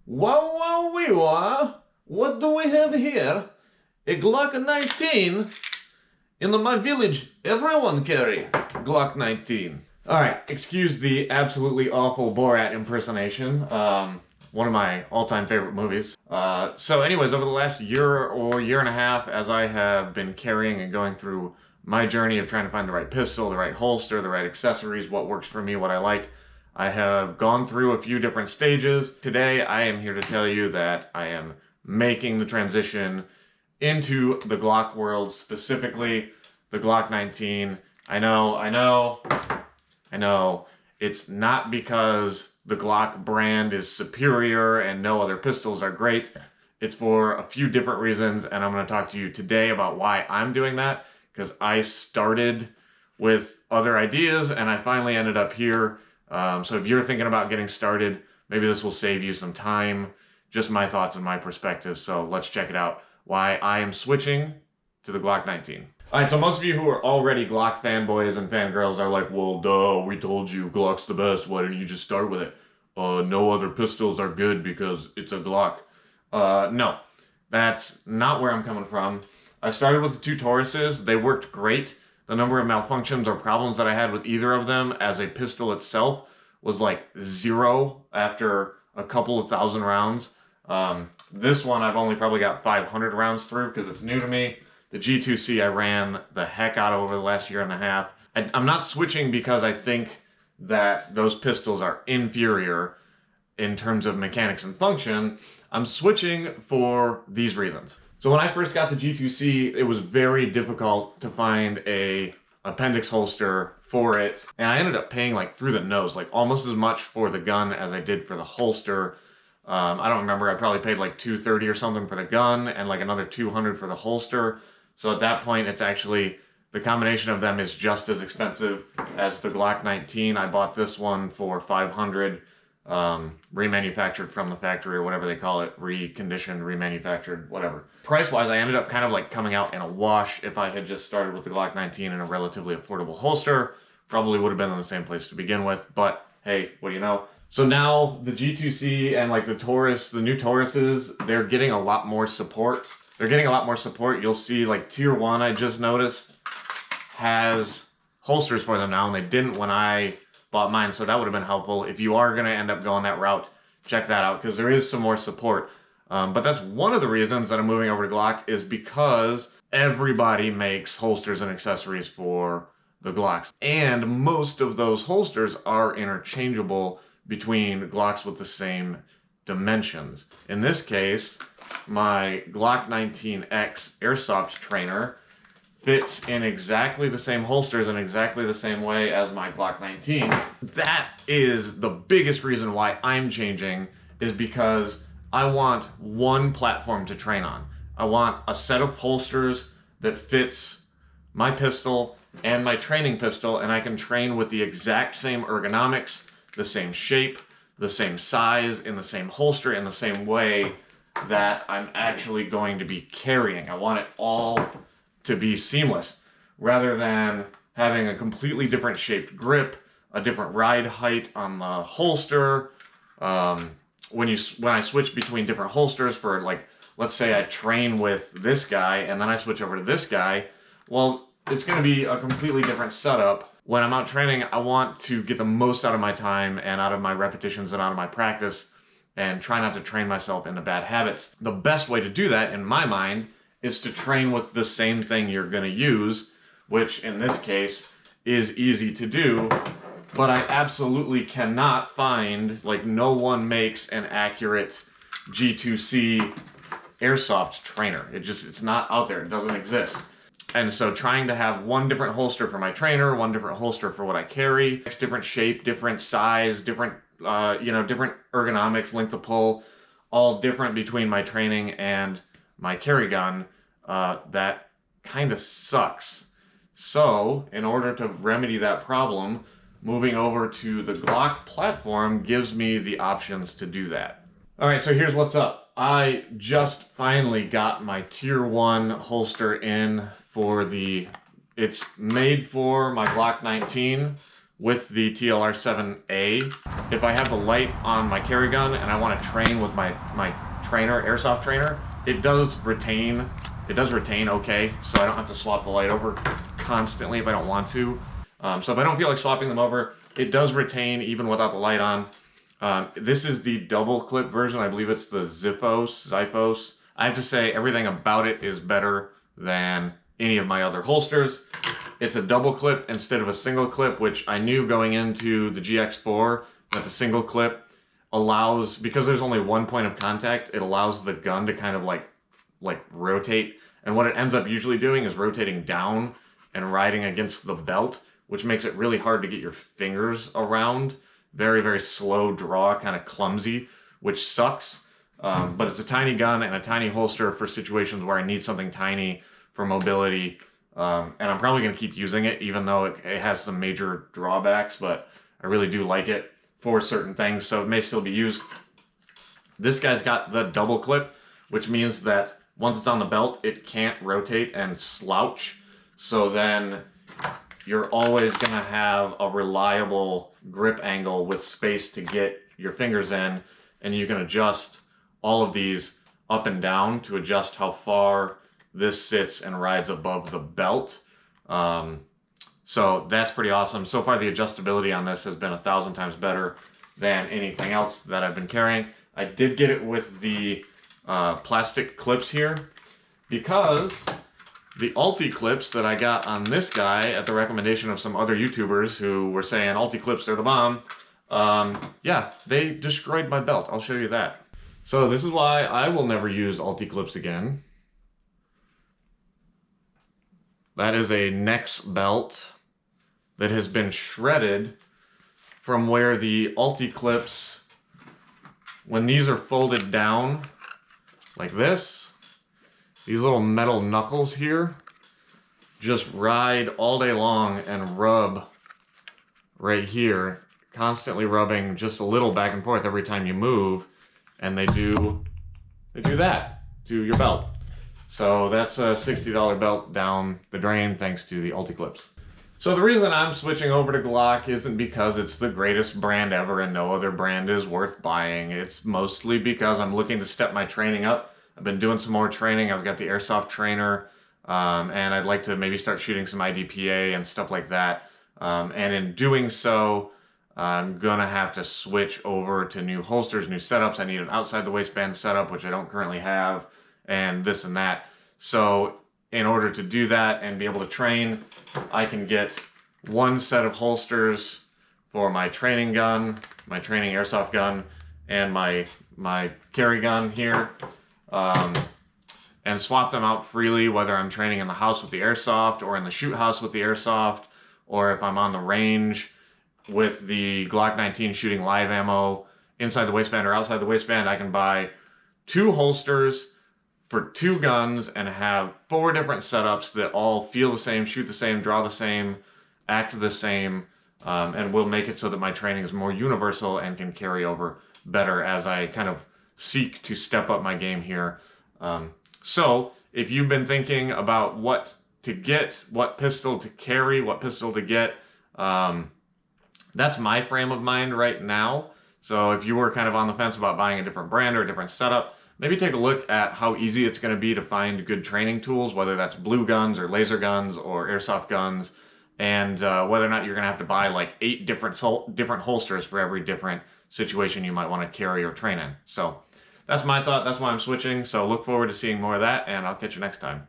Wow, wow, wee, wah. What do we have here? A Glock 19? In my village, everyone carry Glock 19. Alright, excuse the absolutely awful Borat impersonation. One of my all-time favorite movies. So anyways, over the last year or year and a half, as I have been carrying and going through my journey of trying to find the right pistol, the right holster, the right accessories, what works for me, what I like, I have gone through a few different stages. Today, I am here to tell you that I am making the transition into the Glock world, specifically the Glock 19. I know, it's not because the Glock brand is superior and no other pistols are great. It's for a few different reasons, and I'm going to talk to you today about why I'm doing that, because I started with other ideas and I finally ended up here. So if you're thinking about getting started, maybe this will save you some time. Just my thoughts and my perspective. So let's check it out. Why I am switching to the Glock 19. Alright, so most of you who are already Glock fanboys and fangirls are like, well, duh, we told you Glock's the best. Why didn't you just start with it? No other pistols are good because it's a Glock. No, that's not where I'm coming from. I started with the two Tauruses. They worked great. The number of malfunctions or problems that I had with either of them as a pistol itself was like 0 after a couple of thousand rounds. This one I've only probably got 500 rounds through because it's new to me. The G2C I ran the heck out of over the last year and a half. I'm not switching because I think that those pistols are inferior in terms of mechanics and function. I'm switching for these reasons. So when I first got the G2C, it was very difficult to find a appendix holster for it. And I ended up paying like through the nose, like almost as much for the gun as I did for the holster. I don't remember, I probably paid like $230 or something for the gun and like another $200 for the holster. So at that point, it's actually, the combination of them is just as expensive as the Glock 19. I bought this one for $500, remanufactured from the factory or whatever they call it, reconditioned, remanufactured, whatever. Price-wise, I ended up kind of like coming out in a wash. If I had just started with the Glock 19 in a relatively affordable holster, probably would have been in the same place to begin with, but hey, what do you know? So now the G2C and like the Taurus, the new Tauruses, they're getting a lot more support. You'll see like Tier 1, I just noticed, has holsters for them now, and they didn't when I bought mine, so that would have been helpful. If you are going to end up going that route, check that out, because there is some more support. But that's one of the reasons that I'm moving over to Glock, is because everybody makes holsters and accessories for the Glocks. And most of those holsters are interchangeable between Glocks with the same dimensions. In this case, my Glock 19X Airsoft trainer fits in exactly the same holsters in exactly the same way as my Glock 19. That is the biggest reason why I'm changing, is because I want one platform to train on. I want a set of holsters that fits my pistol and my training pistol, and I can train with the exact same ergonomics, the same shape, the same size, in the same holster, in the same way that I'm actually going to be carrying. I want it all to be seamless, rather than having a completely different shaped grip, a different ride height on the holster. When I switch between different holsters for, like, let's say I train with this guy and then I switch over to this guy, well, it's going to be a completely different setup. When I'm out training, I want to get the most out of my time and out of my repetitions and out of my practice, and try not to train myself into bad habits. The best way to do that, in my mind, is to train with the same thing you're going to use, which in this case is easy to do, but I absolutely cannot find, like, no one makes an accurate G2C Airsoft trainer. It's not out there. It doesn't exist. And so trying to have one different holster for my trainer, one different holster for what I carry, different shape, different size, different different ergonomics, length of pull, all different between my training and my carry gun, that kind of sucks. So in order to remedy that problem, moving over to the Glock platform gives me the options to do that. All right, so here's what's up. I just finally got my Tier 1 holster in for it's made for my Glock 19, with the TLR-7A, if I have the light on my carry gun and I want to train with my trainer, airsoft trainer, it does retain okay, so I don't have to swap the light over constantly if I don't want to. So if I don't feel like swapping them over, it does retain even without the light on. This is the double clip version. I believe it's the Xiphos. I have to say everything about it is better than any of my other holsters. It's a double clip instead of a single clip, which I knew going into the GX4 that the single clip allows, because there's only one point of contact, it allows the gun to kind of like rotate. And what it ends up usually doing is rotating down and riding against the belt, which makes it really hard to get your fingers around. Very, very slow draw, kind of clumsy, which sucks. But it's a tiny gun and a tiny holster for situations where I need something tiny for mobility. And I'm probably going to keep using it, even though it has some major drawbacks, but I really do like it for certain things, so it may still be used. This guy's got the double clip, which means that once it's on the belt, it can't rotate and slouch. So then you're always going to have a reliable grip angle with space to get your fingers in, and you can adjust all of these up and down to adjust how far this sits and rides above the belt. So that's pretty awesome. So far, the adjustability on this has been 1,000 times better than anything else that I've been carrying. I did get it with the plastic clips here, because the Alti clips that I got on this guy at the recommendation of some other YouTubers who were saying Alti clips are the bomb, yeah, they destroyed my belt. I'll show you that. So this is why I will never use Alti clips again. That is a Nex belt that has been shredded from where the Alti clips, when these are folded down like this, these little metal knuckles here just ride all day long and rub right here, constantly rubbing just a little back and forth every time you move, and they do that to your belt. So that's a $60 belt down the drain thanks to the Alti clips. So the reason I'm switching over to Glock isn't because it's the greatest brand ever and no other brand is worth buying. It's mostly because I'm looking to step my training up. I've been doing some more training. I've got the airsoft trainer, and I'd like to maybe start shooting some IDPA and stuff like that. And in doing so, I'm gonna have to switch over to new holsters, new setups. I need an outside the waistband setup, which I don't currently have, and this and that. So in order to do that and be able to train, I can get one set of holsters for my training gun, my training airsoft gun, and my carry gun here, and swap them out freely, whether I'm training in the house with the airsoft or in the shoot house with the airsoft, or if I'm on the range with the Glock 19 shooting live ammo inside the waistband or outside the waistband. I can buy 2 holsters for 2 guns and have 4 different setups that all feel the same, shoot the same, draw the same, act the same, and will make it so that my training is more universal and can carry over better as I kind of seek to step up my game here. So if you've been thinking about what to get, what pistol to carry, what pistol to get, that's my frame of mind right now. So if you were kind of on the fence about buying a different brand or a different setup, maybe take a look at how easy it's going to be to find good training tools, whether that's blue guns or laser guns or airsoft guns, and whether or not you're going to have to buy like 8 different holsters for every different situation you might want to carry or train in. So that's my thought. That's why I'm switching. So look forward to seeing more of that, and I'll catch you next time.